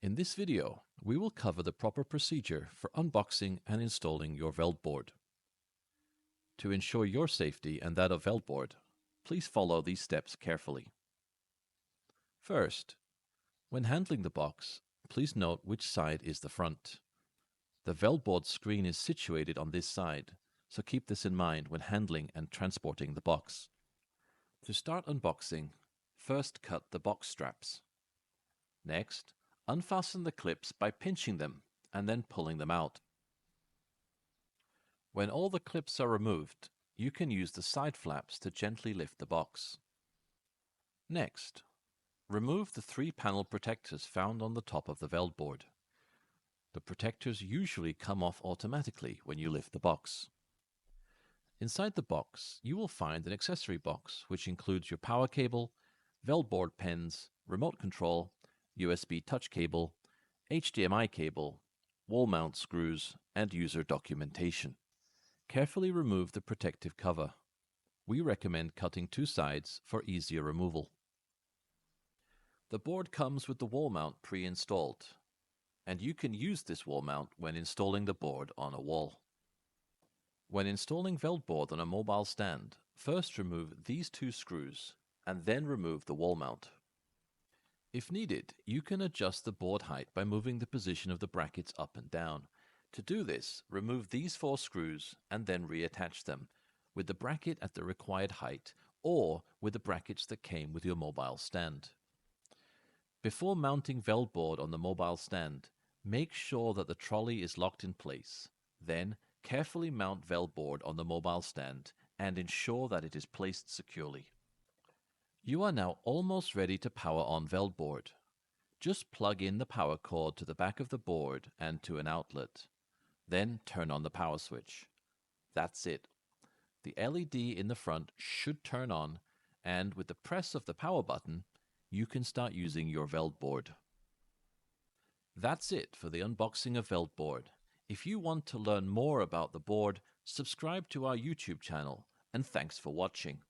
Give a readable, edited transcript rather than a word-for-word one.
In this video, we will cover the proper procedure for unboxing and installing your Veld board. To ensure your safety and that of Veld board, please follow these steps carefully. First, when handling the box, please note which side is the front. The Veld board screen is situated on this side, so keep this in mind when handling and transporting the box. To start unboxing, first cut the box straps. Next, unfasten the clips by pinching them and then pulling them out. When all the clips are removed, you can use the side flaps to gently lift the box. Next, remove the 3 panel protectors found on the top of the Veld board. The protectors usually come off automatically when you lift the box. Inside the box, you will find an accessory box which includes your power cable, Veld board pins, remote control, USB touch cable, HDMI cable, wall mount screws, and user documentation. Carefully remove the protective cover. We recommend cutting 2 sides for easier removal. The board comes with the wall mount pre-installed, and you can use this wall mount when installing the board on a wall. When installing Veld board on a mobile stand, first remove these 2 screws and then remove the wall mount. If needed, you can adjust the board height by moving the position of the brackets up and down. To do this, remove these 4 screws and then reattach them with the bracket at the required height or with the brackets that came with your mobile stand. Before mounting Veld board on the mobile stand, make sure that the trolley is locked in place. Then, carefully mount Veld board on the mobile stand and ensure that it is placed securely. You are now almost ready to power on Veld board. Just plug in the power cord to the back of the board and to an outlet. Then turn on the power switch. That's it. The LED in the front should turn on, and with the press of the power button, you can start using your Veld board. That's it for the unboxing of Veld board. If you want to learn more about the board, subscribe to our YouTube channel, and thanks for watching.